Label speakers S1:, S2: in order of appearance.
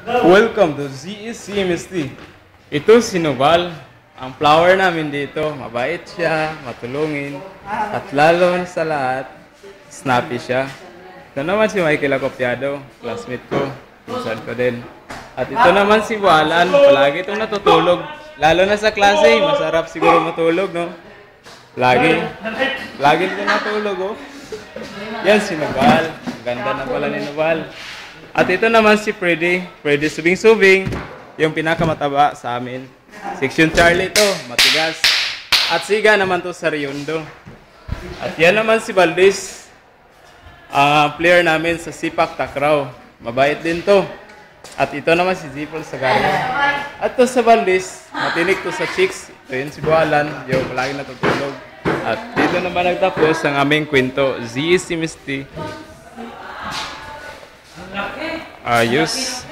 S1: Welcome to ZEC MST. Ito si Noval. Ang flower namin dito, mabait siya, matulungin, at lalo sa lahat, snappy siya. Ito naman si Michael Acopiado, classmate ko, pinsan ko din. At ito naman si Walan, palagi itong natutulog. Lalo na sa klase, masarap siguro matulog, no? Lagi ito natulog, oh. Yan si Noval. Ang ganda na pala ni Noval. At ito naman si Freddy Subing-Subing, yung pinakamataba sa amin. Section Charlie to, matigas. At Siga naman to sa Riondo. At yan naman si Valdez, player namin sa Sipak Takraw. Mabait din to. At ito naman si Zipol Sagario. At to sa Valdez, matinik to sa chicks. Ito yun si Bualan, yung palagi natutulog. At dito naman nagtapos ang aming kwento, ZEC Misty. Ayos.